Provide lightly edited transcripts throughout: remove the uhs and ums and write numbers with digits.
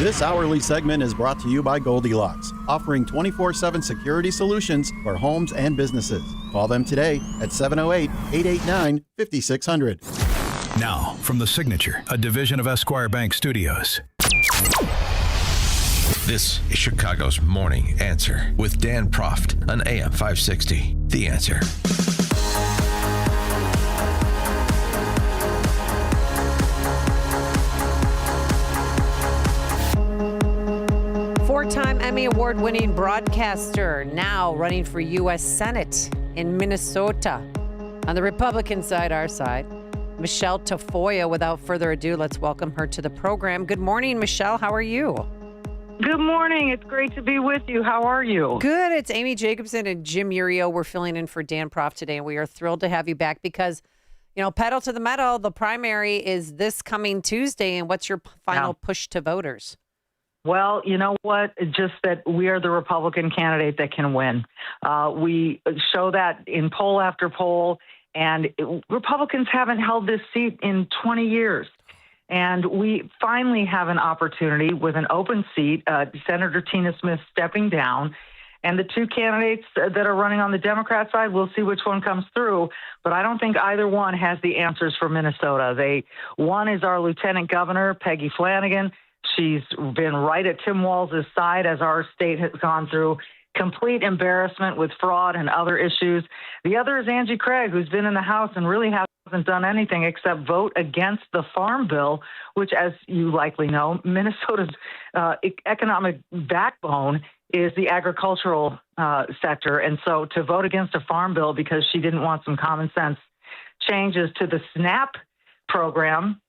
This hourly segment is brought to you by Goldilocks, offering 24/7 security solutions for homes and businesses. Call them today at 708-889-5600. Now, from The Signature, a division of Esquire Bank Studios. This is Chicago's Morning Answer with Dan Proft on AM 560. The Answer. Four-time Emmy Award-winning broadcaster, now running for U.S. Senate in Minnesota. On the Republican side, our side, Michele Tafoya. Without further ado, let's welcome her to the program. Good morning, Michele. How are you? Good morning. It's great to be with you. How are you? Good. It's Amy Jacobson and Jim Urio. We're filling in for Dan Proft today, and we are thrilled to have you back because, pedal to the metal, the primary is this coming Tuesday, and what's your final push to voters? Well, you know what? Just that we are the Republican candidate that can win. We show that in poll after poll, and Republicans haven't held this seat in 20 years. And we finally have an opportunity with an open seat, Senator Tina Smith stepping down, and the two candidates that are running on the Democrat side, we'll see which one comes through. But I don't think either one has the answers for Minnesota. One is our Lieutenant Governor, Peggy Flanagan. She's been right at Tim Walz's side as our state has gone through complete embarrassment with fraud and other issues. The other is Angie Craig, who's been in the House and really hasn't done anything except vote against the Farm Bill, which, as you likely know, Minnesota's economic backbone is the agricultural sector. And so to vote against a Farm Bill because she didn't want some common sense changes to the SNAP program,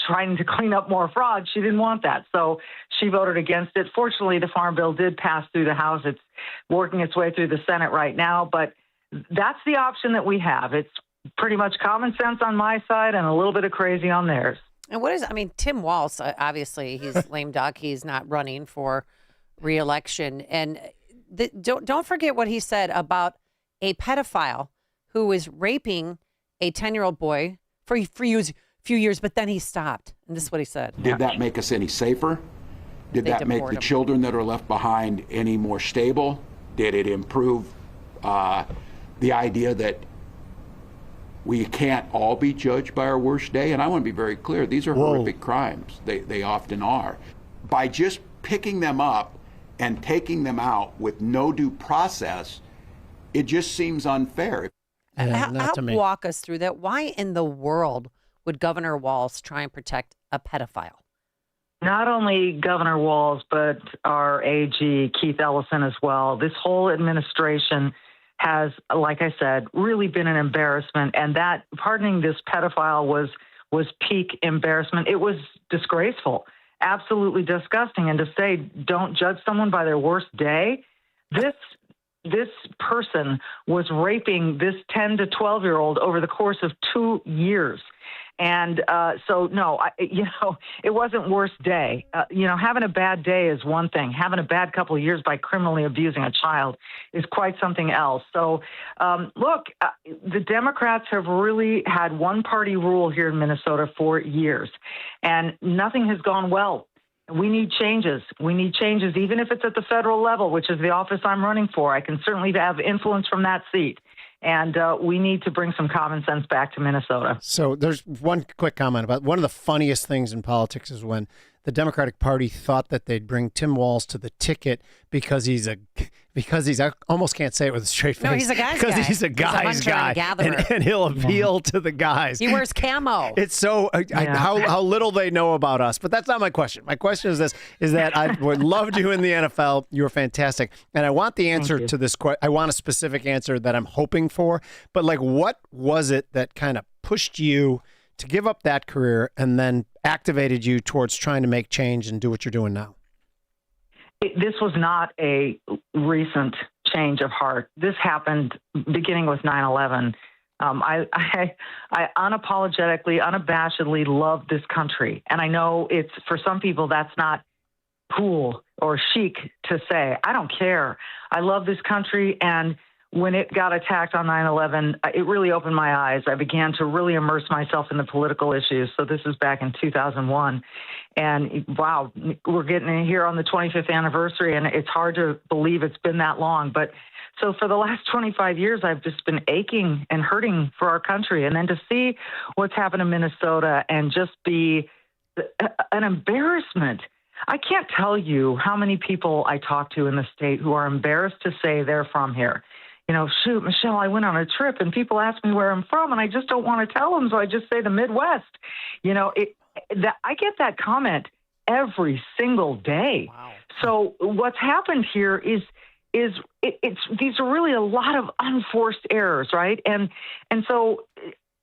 trying to clean up more fraud. She didn't want that. So she voted against it. Fortunately, the Farm Bill did pass through the House. It's working its way through the Senate right now. But that's the option that we have. It's pretty much common sense on my side and a little bit of crazy on theirs. And Tim Walz, obviously, he's lame duck. He's not running for re-election. And don't forget what he said about a pedophile who was raping a 10-year-old boy for a few years, but then he stopped. And this is what he said. Did that make us any safer? Did that make the children that are left behind any more stable? Did it improve the idea that we can't all be judged by our worst day? And I want to be very clear, these are horrific crimes. They often are. By just picking them up and taking them out with no due process, it just seems unfair. Walk us through that. Why in the world would Governor Walz try and protect a pedophile? Not only Governor Walz, but our AG, Keith Ellison, as well. This whole administration has, like I said, really been an embarrassment. And that pardoning this pedophile was peak embarrassment. It was disgraceful, absolutely disgusting. And to say, don't judge someone by their worst day, this person was raping this 10 to 12-year-old over the course of 2 years. And it wasn't worst day. Having a bad day is one thing. Having a bad couple of years by criminally abusing a child is quite something else. So, the Democrats have really had one-party rule here in Minnesota for years, and nothing has gone well. We need changes. We need changes, even if it's at the federal level, which is the office I'm running for. I can certainly have influence from that seat. And we need to bring some common sense back to Minnesota. So there's one quick comment about one of the funniest things in politics is when the Democratic Party thought that they'd bring Tim Walz to the ticket because he's I almost can't say it with a straight face. No, he's a guy's because guy. He's a guy's guy, and he'll appeal to the guys. He wears camo. It's so how little they know about us. But that's not my question. My question is this: is that I would loved you in the NFL. You were fantastic, and I want the answer to this question. I want a specific answer that I'm hoping for. But what was it that kind of pushed you to give up that career and then activated you towards trying to make change and do what you're doing now? This was not a recent change of heart. This happened beginning with 9/11. I unapologetically, unabashedly love this country. And I know it's, for some people, that's not cool or chic to say. I don't care. I love this country, and when it got attacked on 9/11, it really opened my eyes. I began to really immerse myself in the political issues. So this is back in 2001. And wow, we're getting in here on the 25th anniversary, and it's hard to believe it's been that long. But so for the last 25 years, I've just been aching and hurting for our country. And then to see what's happened in Minnesota and just be an embarrassment. I can't tell you how many people I talk to in the state who are embarrassed to say they're from here. You know, shoot, Michele, I went on a trip and people ask me where I'm from and I just don't want to tell them. So I just say the Midwest. You know, I get that comment every single day. Wow. So what's happened here is these are really a lot of unforced errors, right? And so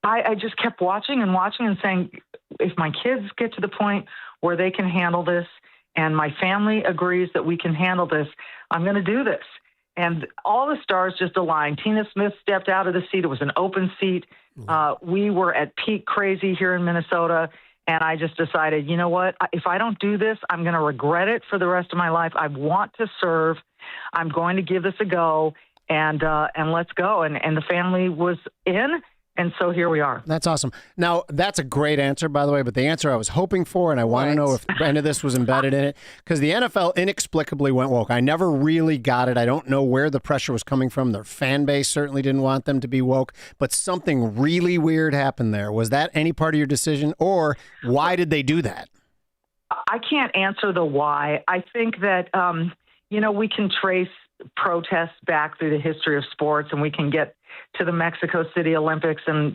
I just kept watching and saying, if my kids get to the point where they can handle this and my family agrees that we can handle this, I'm going to do this. And all the stars just aligned. Tina Smith stepped out of the seat. It was an open seat. We were at peak crazy here in Minnesota. And I just decided, you know what? If I don't do this, I'm going to regret it for the rest of my life. I want to serve. I'm going to give this a go. And let's go. And the family was in. And so here we are. That's awesome. Now, that's a great answer, by the way, but the answer I was hoping for, and I want to know if any of this was embedded in it, because the NFL inexplicably went woke. I never really got it. I don't know where the pressure was coming from. Their fan base certainly didn't want them to be woke, but something really weird happened there. Was that any part of your decision, or why did they do that? I can't answer the why. I think that, we can trace protests back through the history of sports, and we can get to the Mexico City Olympics. And,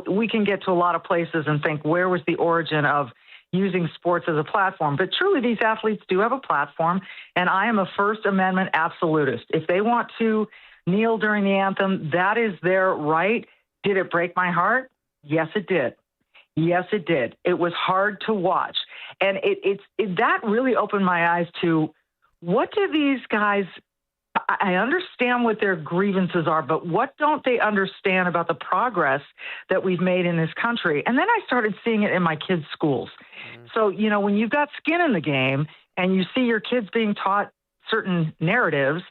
we can get to a lot of places and think, where was the origin of using sports as a platform? But truly, these athletes do have a platform. And I am a First Amendment absolutist. If they want to kneel during the anthem, that is their right. Did it break my heart? Yes, it did. Yes, it did. It was hard to watch. And that really opened my eyes to, what do these guys, I understand what their grievances are, but what don't they understand about the progress that we've made in this country? And then I started seeing it in my kids' schools. So, when you've got skin in the game and you see your kids being taught certain narratives,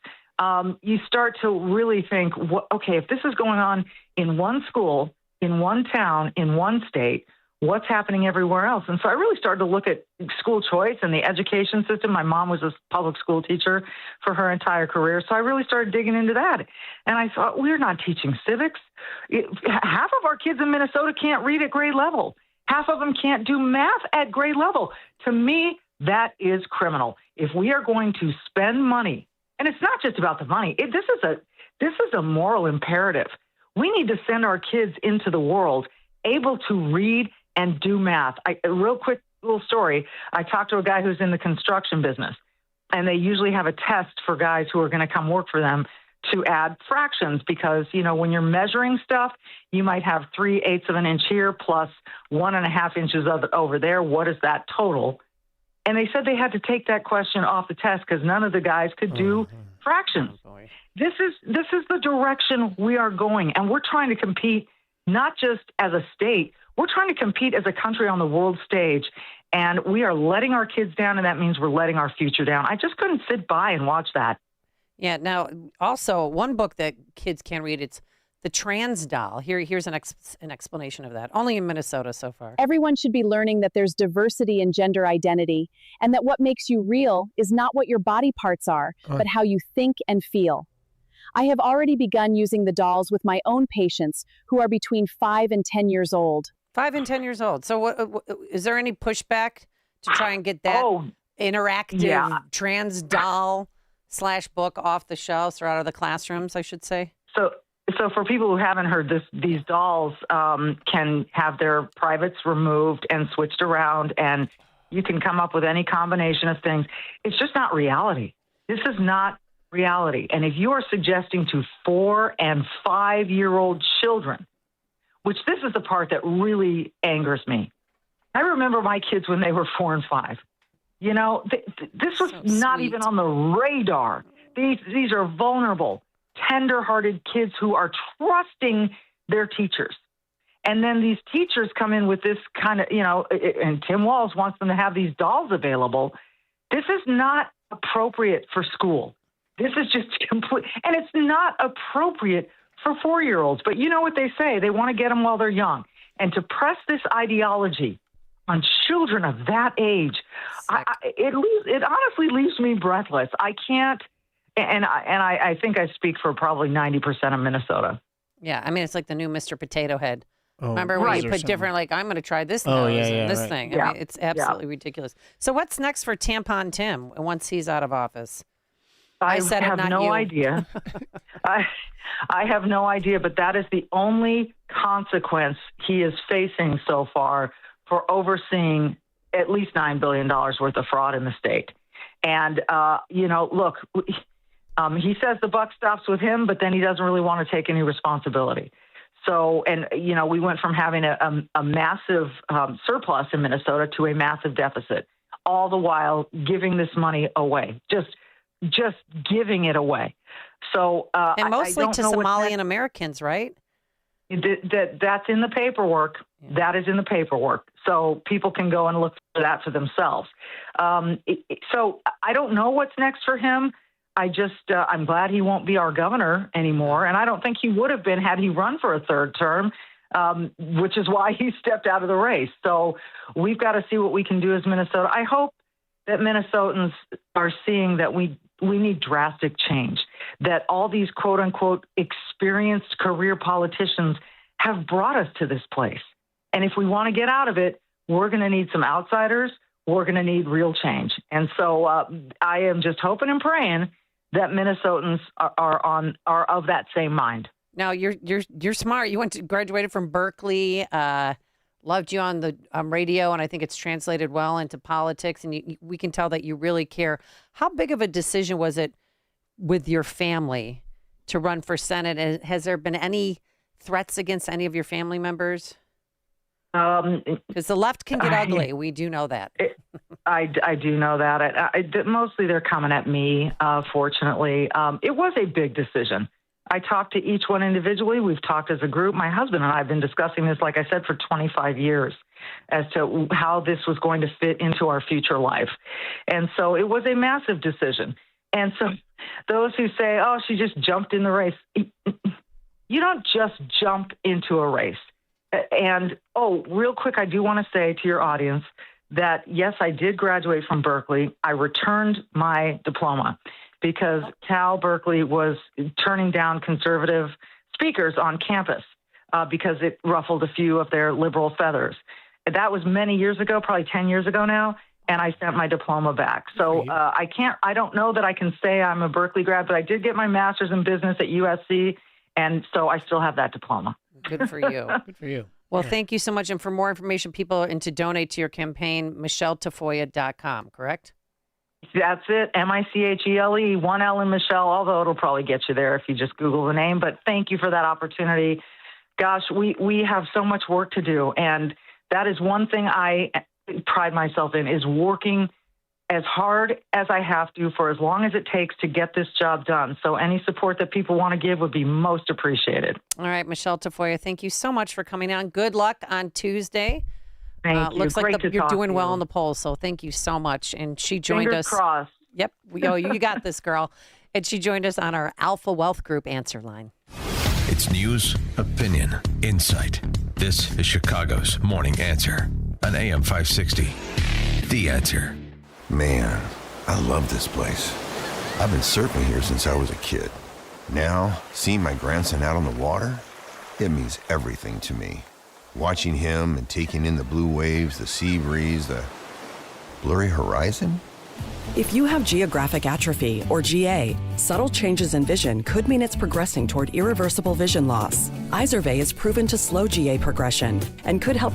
you start to really think, okay, if this is going on in one school, in one town, in one state, what's happening everywhere else? And so I really started to look at school choice and the education system. My mom was a public school teacher for her entire career. So I really started digging into that. And I thought, we're not teaching civics. Half of our kids in Minnesota can't read at grade level. Half of them can't do math at grade level. To me, that is criminal. If we are going to spend money, and it's not just about the money, this is a moral imperative. We need to send our kids into the world able to read and do math. A real quick little story. I talked to a guy who's in the construction business, and they usually have a test for guys who are going to come work for them to add fractions, because, when you're measuring stuff, you might have 3/8 of an inch here plus 1.5 inches of it over there. What is that total? And they said they had to take that question off the test because none of the guys could do fractions. This is the direction we are going, and we're trying to compete not just as a state. We're trying to compete as a country on the world stage, and we are letting our kids down, and that means we're letting our future down. I just couldn't sit by and watch that. Yeah. Now, also, one book that kids can read, it's The Trans Doll. Here's an explanation of that. Only in Minnesota so far. Everyone should be learning that there's diversity in gender identity, and that what makes you real is not what your body parts are, but how you think and feel. I have already begun using the dolls with my own patients who are between 5 and 10 years old. 5 and 10 years old. So what is there any pushback to try and get that interactive trans doll / book off the shelves or out of the classrooms, I should say? So for people who haven't heard this, these dolls can have their privates removed and switched around, and you can come up with any combination of things. It's just not reality. This is not reality. And if you are suggesting to 4 and 5-year-old children, which this is the part that really angers me. I remember my kids when they were 4 and 5. This was not even on the radar. These are vulnerable, tender-hearted kids who are trusting their teachers. And then these teachers come in with this kind of, and Tim Walz wants them to have these dolls available. This is not appropriate for school. This is just complete, and it's not appropriate for 4-year-olds. But you know what they say? They want to get them while they're young. And to press this ideology on children of that age, it honestly leaves me breathless. I can't, and I think I speak for probably 90% of Minnesota. Yeah, I mean, it's like the new Mr. Potato Head. Oh, remember when right. you put different, like, I'm going to try this Oh, nose yeah, and this right. thing. Yeah. I mean, it's absolutely ridiculous. So what's next for Tampon Tim once he's out of office? I said it, have not no you. idea. I have no idea, but that is the only consequence he is facing so far for overseeing at least $9 billion worth of fraud in the state. And, look, he says the buck stops with him, but then he doesn't really want to take any responsibility. So, and, we went from having a massive surplus in Minnesota to a massive deficit, all the while giving this money away, just giving it away. So, and mostly I don't to know Somalian Americans, right? That's in the paperwork. Yeah. That is in the paperwork. So people can go and look for that for themselves. So I don't know what's next for him. I'm glad he won't be our governor anymore. And I don't think he would have been had he run for a third term, which is why he stepped out of the race. So we've got to see what we can do as Minnesota. I hope that Minnesotans are seeing that we need drastic change, that all these quote unquote experienced career politicians have brought us to this place. And if we want to get out of it, we're going to need some outsiders. We're going to need real change. And so I am just hoping and praying that Minnesotans are of that same mind. Now you're smart. You graduated from Berkeley, loved you on the radio, and I think it's translated well into politics. And we can tell that you really care. How big of a decision was it with your family to run for Senate? And has there been any threats against any of your family members? Because the left can get ugly. We do know that. I do know that. Mostly they're coming at me, fortunately. It was a big decision. I talked to each one individually. We've talked as a group. My husband and I have been discussing this, like I said, for 25 years as to how this was going to fit into our future life. And so it was a massive decision. And so those who say, oh, she just jumped in the race, you don't just jump into a race. And, real quick, I do want to say to your audience that, yes, I did graduate from Berkeley. I returned my diploma because Cal Berkeley was turning down conservative speakers on campus because it ruffled a few of their liberal feathers. That was many years ago, probably 10 years ago now, and I sent my diploma back. So I don't know that I can say I'm a Berkeley grad, but I did get my master's in business at USC, and so I still have that diploma. Good for you. Good for you. Well, thank you so much. And for more information, people, and to donate to your campaign, MicheleTafoya.com, correct? That's it. Michele, 1 L in Michelle, although it'll probably get you there if you just Google the name. But thank you for that opportunity. Gosh, we have so much work to do. And that is one thing I pride myself in, is working as hard as I have to for as long as it takes to get this job done. So any support that people want to give would be most appreciated. All right, Michele Tafoya, thank you so much for coming on. Good luck on Tuesday. Thank you. Looks Great like to you're talk doing to well you. in the polls, so thank you so much. And she joined Fingers us. Crossed. Yep. You got this, girl. And she joined us on our Alpha Wealth Group answer line. It's news, opinion, insight. This is Chicago's Morning Answer on AM 560. The Answer. Man, I love this place. I've been surfing here since I was a kid. Now, seeing my grandson out on the water, it means everything to me. Watching him and taking in the blue waves, the sea breeze, the blurry horizon. If you have geographic atrophy, or GA, subtle changes in vision could mean it's progressing toward irreversible vision loss. Izervay is proven to slow GA progression and could help